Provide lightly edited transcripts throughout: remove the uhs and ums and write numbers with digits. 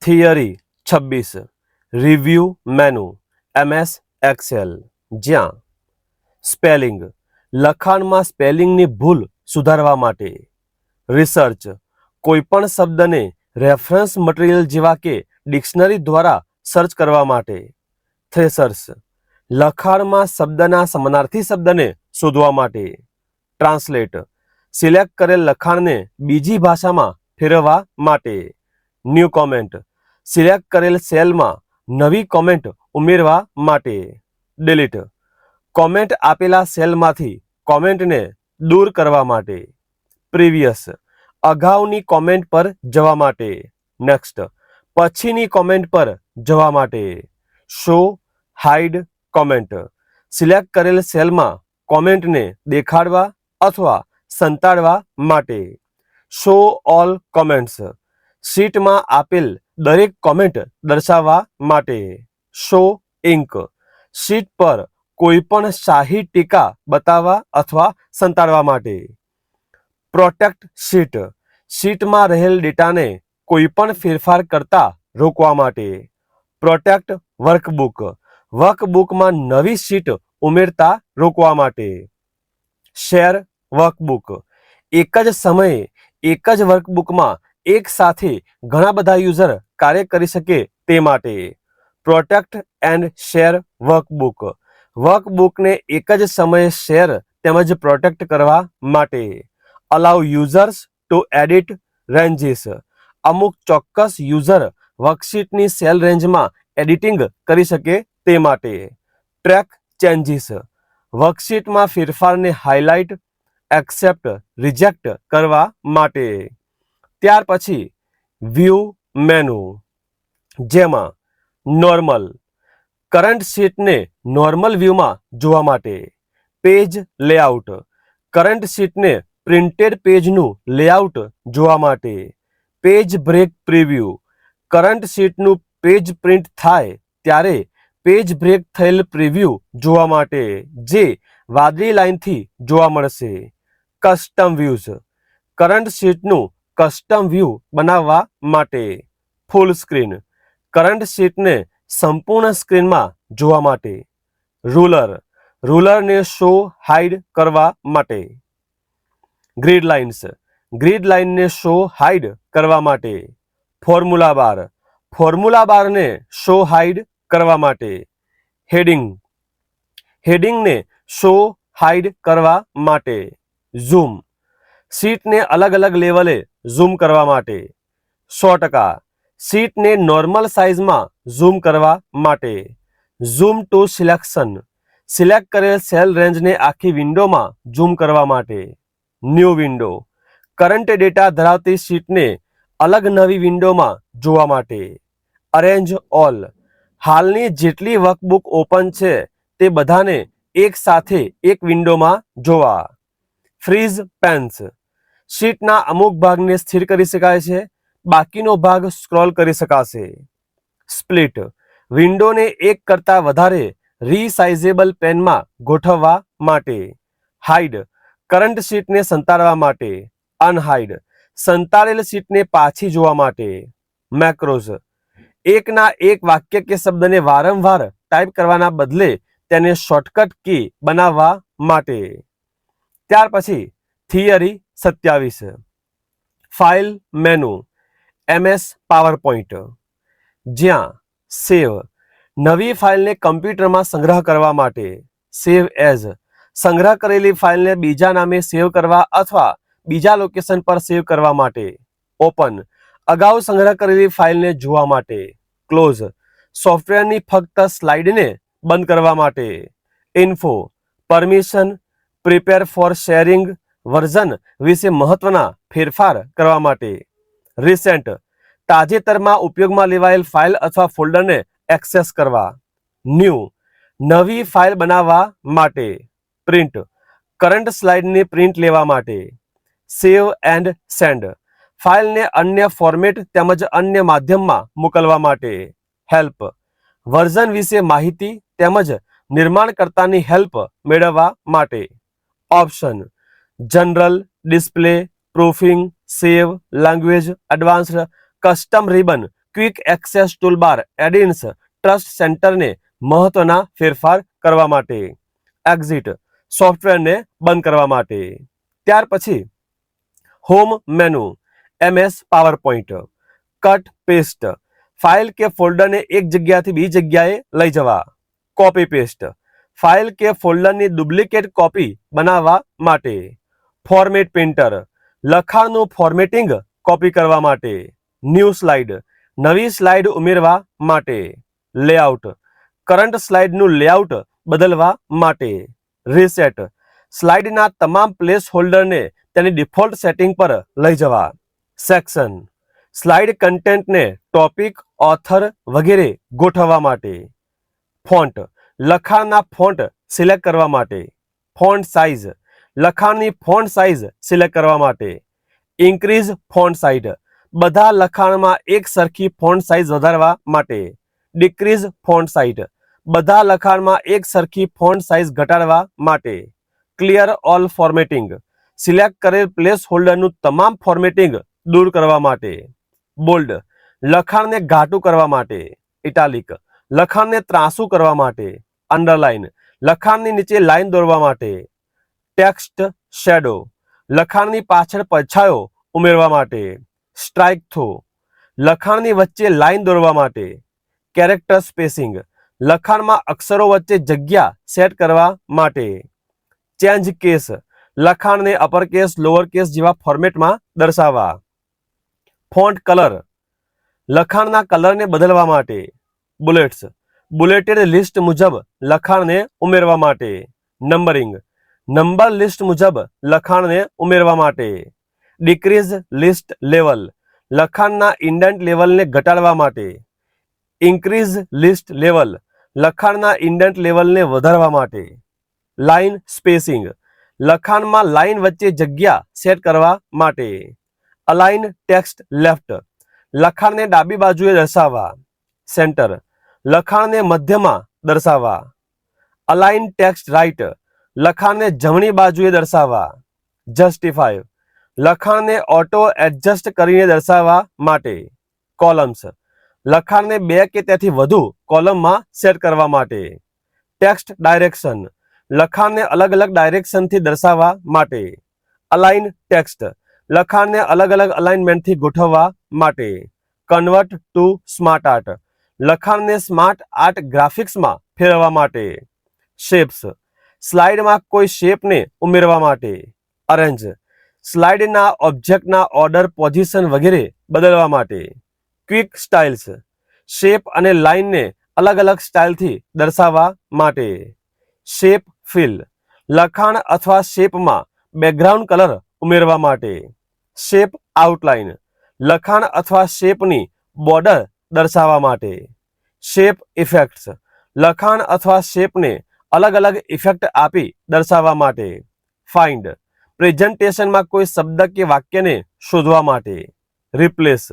Theory 26 review menu MS Excel, જ્યાં spelling લખાણમાં સ્પેલિંગની ભૂલ સુધારવા માટે, રિસર્ચ કોઈપણ શબ્દને રેફરન્સ મટીરિયલ જેવા કે ડિક્શનરી દ્વારા સર્ચ કરવા માટે, થ્રેસર્સ લખાણમાં શબ્દના સમાનાર્થી શબ્દને શોધવા માટે, ટ્રાન્સલેટ સિલેક્ટ કરેલ લખાણને બીજી ભાષામાં ફેરવવા માટે, ન્યૂ કોમેન્ટ સિલેક્ટ કરેલ સેલમાં નવી કોમેન્ટ ઉમેરવા માટે, ડિલીટ કોમેન્ટ આપેલા સેલમાંથી કોમેન્ટને દૂર કરવા માટે, પ્રીવિયસ અગાઉની કોમેન્ટ પર જવા માટે, નેક્સ્ટ પછીની કોમેન્ટ પર જવા માટે, શો હાઇડ કોમેન્ટ સિલેક્ટ કરેલ સેલમાં કોમેન્ટને દેખાડવા અથવા સંતાડવા માટે, શો ઓલ કોમેન્ટ્સ શીટમાં આપેલ દરેક કોમેન્ટ દર્શાવવા માટે, શો ઇંક શીટ પર કોઈપણ શાહી ટીકા બતાવવા અથવા સંતાડવા માટે, પ્રોટેક્ટ શીટ શીટમાં રહેલ ડેટાને કોઈપણ ફેરફાર કરતા રોકવા માટે, પ્રોટેક્ટ વર્કબુક વર્કબુકમાં નવી શીટ ઉમેરતા રોકવા માટે, શેર વર્કબુક એક જ સમયે એક જ વર્કબુકમાં એક સાથે ઘણા બધા યુઝર કાર્ય કરી શકે તે માટે, પ્રોટેક્ટ એન્ડ શેર વર્કબુક વર્કબુકને એક જ સમયે શેર તેમજ પ્રોટેક્ટ કરવા માટે, અલાઉ યુઝર્સ ટુ એડિટ રેન્જીસ અમુક ચોક્કસ યુઝર વર્કશીટની સેલ રેન્જમાં એડિટિંગ કરી શકે તે માટે, ટ્રેક ચેન્જીસ વર્કશીટમાં ફેરફારને હાઇલાઇટ એક્સેપ્ટ રિજેક્ટ કરવા માટે, ત્યાર પછી વ્યૂ મેનુ, જેમાં નોર્મલ કરંટ શીટને નોર્મલ વ્યૂમાં જોવા માટે, પેજ લેઆઉટ કરંટ શીટને પ્રિન્ટેડ પેજનું લેઆઉટ જોવા માટે, પેજ બ્રેક પ્રિવ્યૂ કરંટ શીટનું પેજ પ્રિન્ટ થાય ત્યારે પેજ બ્રેક થયેલ પ્રિવ્યૂ જોવા માટે જે વાદળી લાઇનથી જોવા મળશે, કસ્ટમ વ્યૂઝ કરંટ શીટનું કસ્ટમ વ્યૂ બનાવવા માટે, ફૂલ સ્ક્રીન કરંટ શીટને સંપૂર્ણ સ્ક્રીનમાં જોવા માટે, રૂલરને શો હાઇડ કરવા માટે, ગ્રીડ લાઇનને શો હાઇડ કરવા માટે, ફોર્મ્યુલા બારને શો હાઇડ કરવા માટે, હેડિંગને શો હાઇડ કરવા માટે, ઝૂમ શીટને અલગ અલગ લેવલે ઝૂમ કરવા માટે, 100% શીટને નોર્મલ સાઇઝમાં ઝૂમ કરવા માટે, ઝૂમ ટુ સિલેક્શન સિલેક્ટ કરેલ સેલ રેન્જને આખી વિન્ડોમાં ઝૂમ કરવા માટે, ન્યૂ વિન્ડો કરંટ ડેટા ધરાવતી શીટને અલગ નવી વિન્ડોમાં જોવા માટે, અરેન્જ ઓલ હાલની જેટલી વર્કબુક ઓપન છે તે બધાને એક સાથે એક વિન્ડોમાં જોવા, ફ્રીઝ પેન્સ શીટના અમુક ભાગને સ્થિર કરી શકાય છે, બાકીનો ભાગ સ્ક્રોલ કરી શકાશે, સ્પ્લિટ વિન્ડોને એક કરતાં વધારે રીસાઇઝેબલ પેનમાં ગોઠવવા માટે, હાઇડ કરંટ શીટને સંતાડવા માટે, અનહાઇડ સંતાડેલ શીટને પાછી જોવા માટે, મેક્રોઝ એકના એક વાક્ય કે શબ્દને વારંવાર ટાઈપ કરવાના બદલે તેને શોર્ટકટ કી બનાવવા માટે, ત્યાર પછી theory 27 file menu MS PowerPoint, જ્યાં સેવ નવી ફાઇલને કમ્પ્યુટરમાં સંગ્રહ કરવા માટે, સેવ એઝ સંગ્રહ કરેલી ફાઇલને બીજા નામે સેવ કરવા અથવા બીજા લોકેશન પર સેવ કરવા માટે, ઓપન અગાઉ સંગ્રહ કરેલી ફાઇલને જોવા માટે, ક્લોઝ સોફ્ટવેરની ફક્ત સ્લાઇડને બંધ કરવા માટે, info permission prepare four sharing version વિશે મહત્વના ફેરફાર કરવા માટે, રિસેન્ટ તાજેતરમાં ઉપયોગમાં લેવાયેલ ફાઇલ અથવા ફોલ્ડરને એક્સેસ કરવા, ન્યૂ નવી ફાઇલ બનાવવા માટે, પ્રિન્ટ કરંટ સ્લાઇડની પ્રિન્ટ લેવા માટે, સેવ એન્ડ સેન્ડ ફાઇલને અન્ય ફોર્મેટ તેમજ અન્ય માધ્યમમાં મોકલવા માટે, હેલ્પ વર્ઝન વિશે માહિતી તેમજ નિર્માણકર્તાની હેલ્પ મેળવવા માટે, option general display proofing save language advanced custom ribbon quick access toolbar add-ins trust સેન્ટરને મહત્વના ફેરફાર કરવા માટે. એક્ઝિટ સોફ્ટવેરને બંધ કરવા માટે. ત્યાર પછી home menu MS PowerPoint. Cut paste file કે ફોલ્ડરને એક જગ્યાથી બીજી જગ્યાએ લઈ જવા. કોપી પેસ્ટ ફાઇલ કે ફોલ્ડરની ડુપ્લિકેટ કોપી બનાવવા માટે. ફોર્મેટ પ્રિન્ટર લખાણનું ફોર્મેટિંગ કોપી કરવા માટે. ન્યૂ સ્લાઇડ નવી સ્લાઇડ ઉમેરવા માટે. લેઆઉટ કરંટ સ્લાઇડનું લેઆઉટ બદલવા માટે. રીસેટ સ્લાઇડના તમામ પ્લેસ હોલ્ડરને તેની ડિફોલ્ટ સેટિંગ પર લઈ જવા. સેક્શન સ્લાઇડ કન્ટેન્ટને ટોપિક, ઓથર વગેરે ગોઠવવા માટે. ફોન્ટ લખાણના ફોન્ટ સિલેક્ટ કરવા માટે. ફોન્ટ સાઇઝ લખાણની ફોન્ટ સાઇઝ સિલેક્ટ કરવા માટે. ઇન્ક્રીઝ ફોન્ટ સાઇઝ બધા લખાણમાં એક સરખી ફોન્ટ સાઇઝ વધારવા માટે. ડિક્રીઝ ફોન્ટ સાઇઝ બધા લખાણમાં એક સરખી ફોન્ટ સાઇઝ ઘટાડવા માટે. ક્લિયર ઓલ ફોર્મેટિંગ સિલેક્ટ કરેલ પ્લેસ હોલ્ડરનું તમામ ફોર્મેટિંગ દૂર કરવા માટે. બોલ્ડ લખાણને ઘાટું કરવા માટે. ઇટાલિક લખાણને ત્રાંસું કરવા માટે. અંડરલાઇન લખાણની નીચે લાઇન દોરવા માટે. ટેક્સ્ટ શેડો લખાણની પાછળ પડછાયો ઉમેરવા માટે. સ્ટ્રાઇક થ્રુ લખાણની વચ્ચે લાઇન દોરવા માટે. કેરેક્ટર સ્પેસિંગ લખાણમાં અક્ષરો વચ્ચે જગ્યા સેટ કરવા માટે. ચેન્જ કેસ લખાણને અપરકેસ, લોઅરકેસ જેવા ફોર્મેટમાં દર્શાવવા. ફોન્ટ કલર લખાણના કલરને બદલવા માટે. બુલેટ્સ બુલેટેડ લિસ્ટ મુજબ લખાણને ઉમેરવા માટે. નંબરિંગ નંબર લિસ્ટ મુજબ લખાણને ઉમેરવા માટે. ડિક્રીઝ લિસ્ટ લેવલ લખાણના ઇન્ડેન્ટ લેવલને ઘટાડવા માટે. ઇન્ક્રીઝ લિસ્ટ લેવલ લખાણના ઇન્ડેન્ટ લેવલને વધારવા માટે. લાઇન સ્પેસિંગ લખાણમાં લાઇન વચ્ચે જગ્યા સેટ કરવા માટે. અલાઇન ટેક્સ્ટ લેફ્ટ લખાણને ડાબી બાજુએ દર્શાવવા. સેન્ટર લખાણને મધ્યમાં દર્શાવવા. અલાઇન ટેક્સ્ટ રાઇટ લખાણને જમણી બાજુએ દર્શાવવા. જસ્ટિફાય લખાણને ઓટો એડજસ્ટ કરીને દર્શાવવા માટે. કોલમ્સ લખાણને 2 કે તેથી વધુ કોલમમાં સેટ કરવા માટે. ટેક્સ્ટ ડાયરેક્શન લખાણને અલગ અલગ ડાયરેક્શનથી દર્શાવવા માટે. અલાઇન ટેક્સ્ટ લખાણને અલગ અલગ અલાઇનમેન્ટથી ગોઠવવા માટે. કન્વર્ટ ટુ સ્માર્ટ આર્ટ લખાણને સ્માર્ટ આર્ટ ગ્રાફિક્સમાં ફેરવવા માટે. શેપ્સ સ્લાઇડમાં કોઈ શેપને ઉમેરવા માટે. અરેન્જ સ્લાઇડના ઓબ્જેક્ટના ઓર્ડર, પોઝિશન વગેરે બદલવા માટે. ક્વિક સ્ટાઇલ્સ શેપ અને લાઇનને અલગ અલગ સ્ટાઇલથી દર્શાવવા માટે. શેપ ફિલ લખાણ અથવા શેપમાં બેકગ્રાઉન્ડ કલર ઉમેરવા માટે. શેપ આઉટલાઇન લખાણ અથવા શેપની બોર્ડર દર્શાવવા માટે. શેપ ઇફેક્ટ્સ લખાણ અથવા શેપને અલગ અલગ ઇફેક્ટ આપી દર્શાવવા માટે. ફાઇન્ડ પ્રેઝન્ટેશનમાં કોઈ શબ્દ કે વાક્યને શોધવા માટે. રિપ્લેસ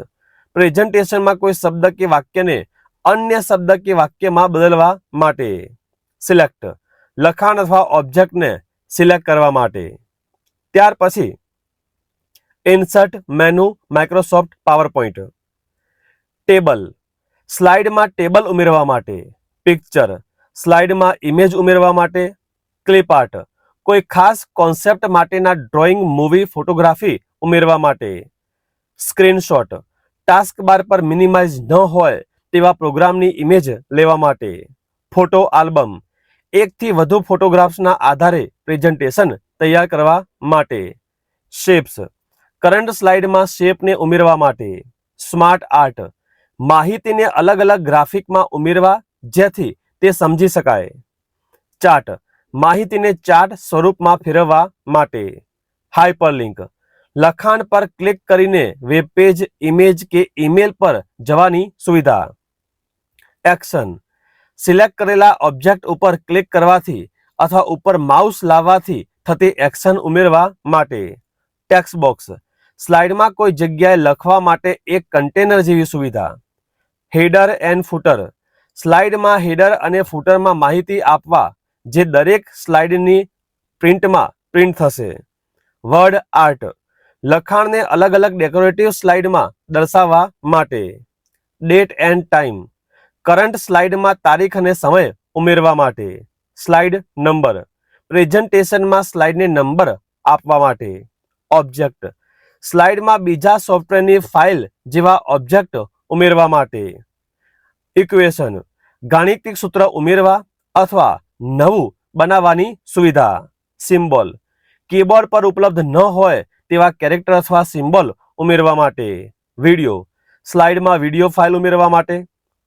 પ્રેઝન્ટેશનમાં કોઈ શબ્દ કે વાક્યને અન્ય શબ્દ કે વાક્યમાં બદલવા માટે. સિલેક્ટ લખાણ અથવા ઓબ્જેક્ટને સિલેક્ટ કરવા માટે. ત્યાર પછી insert menu Microsoft PowerPoint. Table સ્લાઇડમાં ટેબલ ઉમેરવા માટે. પિક્ચર સ્લાઇડમાં ઇમેજ ઉમેરવા માટે. ક્લિપ આર્ટ કોઈ ખાસ કોન્સેપ્ટ માટેના ડ્રોઈંગ, મૂવી, ફોટોગ્રાફી ઉમેરવા માટે. સ્ક્રીનશોટ ટાસ્ક બાર પર મિનિમાઇઝ ન હોય તેવા પ્રોગ્રામની ઇમેજ લેવા માટે. ફોટો આલ્બમ એકથી વધુ ફોટોગ્રાફ્સના આધારે પ્રેઝન્ટેશન તૈયાર કરવા માટે. શેપ્સ કરંટ સ્લાઇડમાં શેપને ઉમેરવા માટે. સ્માર્ટ આર્ટ માહિતીને અલગ અલગ ગ્રાફિકમાં ઉમેરવા જેથી તે સમજી શકાય. ચાર્ટ માહિતીને ચાર્ટ સ્વરૂપમાં ફેરવવા માટે. હાઇપરલિંક લખાણ પર ક્લિક કરીને વેબ પેજ, ઇમેજ કે ઈમેલ પર જવાની સુવિધા. એક્શન સિલેક્ટ કરેલા ઓબ્જેક્ટ ઉપર ક્લિક કરવાથી અથવા ઉપર માઉસ લાવવાથી થતી એક્શન ઉમેરવા માટે. ટેક્સ્ટ બોક્સ સ્લાઇડમાં કોઈ જગ્યાએ લખવા માટે એક કન્ટેનર જેવી સુવિધા. હેડર એન્ડ ફૂટર સ્લાઇડમાં હેડર અને ફૂટરમાં માહિતી આપવા જે દરેક સ્લાઇડની પ્રિન્ટમાં પ્રિન્ટ થશે. વર્ડ આર્ટ લખાણને અલગ અલગ ડેકોરેટિવ સ્લાઇડમાં દર્શાવવા માટે. ડેટ એન્ડ ટાઈમ, કરંટ સ્લાઇડમાં તારીખ અને સમય ઉમેરવા માટે. સ્લાઇડ નંબર, પ્રેઝન્ટેશનમાં સ્લાઇડને નંબર આપવા માટે. ઓબ્જેક્ટ, સ્લાઇડમાં બીજા સોફ્ટવેરની ફાઇલ જેવા ઓબ્જેક્ટ ઉમેરવા માટે. ઇક્વેશન, ગાણિતિક સૂત્ર ઉમેરવા અથવા નવું બનાવવાની સુવિધા. સિમ્બોલ, કીબોર્ડ પર ઉપલબ્ધ ન હોય તેવા કેરેક્ટર અથવા સિમ્બોલ ઉમેરવા માટે. વિડીયો, સ્લાઇડમાં વિડીયો ફાઇલ ઉમેરવા માટે.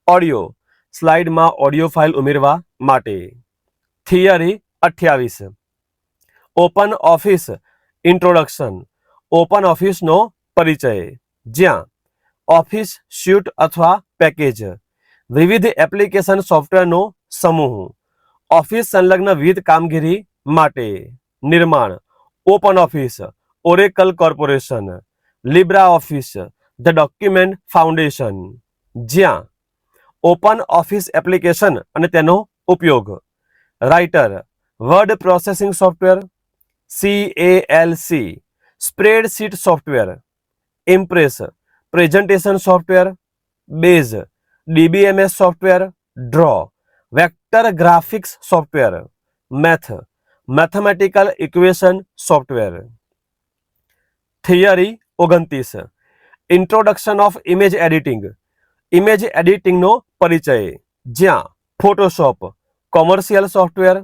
ઓડિયો, સ્લાઇડમાં ઓડિયો ફાઇલ ઉમેરવા માટે. Theory 28, Open Office introduction, open ઓફિસનો પરિચય, જ્યાં ઓફિસ સ્યુટ અથવા પેકેજ, વિવિધ એપ્લિકેશન સોફ્ટવેરનો સમૂહ, ઓફિસ સંલગ્ન વિવિધ કામગીરી માટે. નિર્માણ, Open Office, Oracle corporation, Libre Office, the document foundation, જ્યાં ઓપન ઓફિસ એપ્લિકેશન અને તેનો ઉપયોગ. Writer, word processing software, CALC, spreadsheet software. Impress, presentation software. Base, DBMS software. Draw, vector graphics software. Math, mathematical equation software. Theory 29, introduction of image editing, image એડિટિંગનો પરિચય, જ્યાં Photoshop commercial software,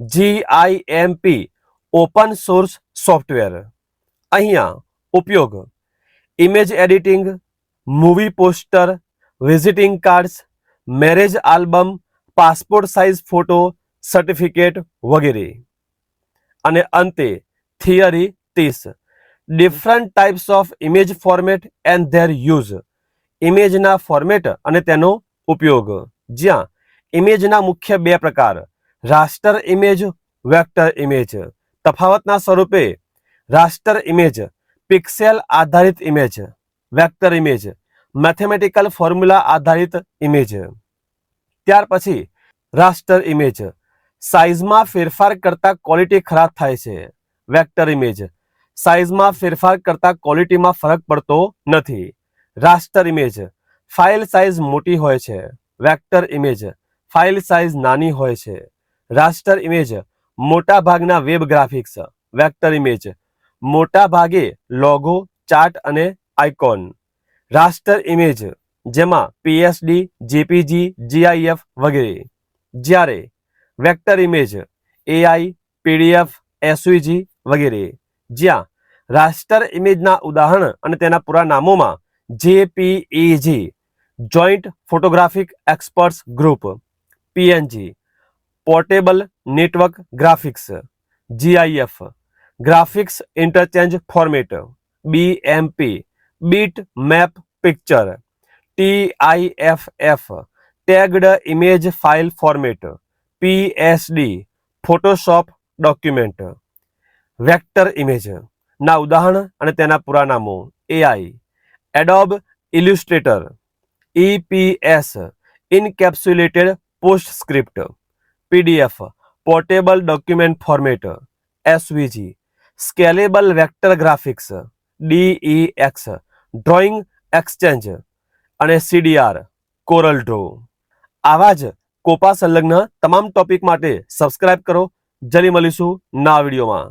GIMP open source software. અહીંયા ઉપયોગ, image editing, movie poster, visiting cards, marriage album, passport size photo, certificate વગેરે. અને અંતે theory 30, different types of image format and their use, ઇમેજના format અને તેનો ઉપયોગ, જ્યાં ઇમેજના મુખ્ય બે પ્રકાર, રાસ્ટર ઇમેજ, વેક્ટર ઇમેજ. તફાવતના સ્વરૂપે રાસ્ટર ઇમેજ પિક્સેલ આધારિત ઇમેજ, વેક્ટર ઇમેજ મેથેમેટિકલ ફોર્મ્યુલા આધારિત ઇમેજ. ત્યાર પછી રાસ્ટર ઇમેજ સાઇઝમાં ફેરફાર કરતા ક્વોલિટી ખરાબ થાય છે. વેક્ટર ઇમેજ સાઇઝમાં ફેરફાર કરતા ક્વોલિટીમાં ફરક પડતો નથી. રાસ્ટર ઇમેજ ફાઇલ સાઇઝ મોટી હોય છે. વેક્ટર ઇમેજ ફાઇલ સાઇઝ નાની હોય છે. રાસ્ટર ઇમેજ મોટા ભાગના વેબ ગ્રાફિક્સ, વેક્ટર ઇમેજ મોટા ભાગે લોગો, ચાર્ટ અને આઇકોન. રાસ્ટર ઇમેજ જેમાં PSD, JPG, GIF વગેરે, જ્યારે vector image AI, PDF, SVG વગેરે, જ્યાં રાસ્ટર ઇમેજના ઉદાહરણ અને તેના પૂરા નામોમાં JPEG joint photographic experts group, PNG portable network graphics, GIF graphics interchange format, BMP bit map picture, TIFF tagged image file format, PSD Photoshop document. Vector image ના ઉદાહરણ અને તેના પૂરા નામો: AI Adobe Illustrator, EPS encapsulated PostScript, PDF portable document format, SVG scalable vector graphics, DEX drawing exchange અને CDR Corel draw. આવા જ COPA સંલગ્ન તમામ ટોપિક માટે સબસ્ક્રાઇબ કરો. જલ્દી મળીશું નવા વિડીયોમાં.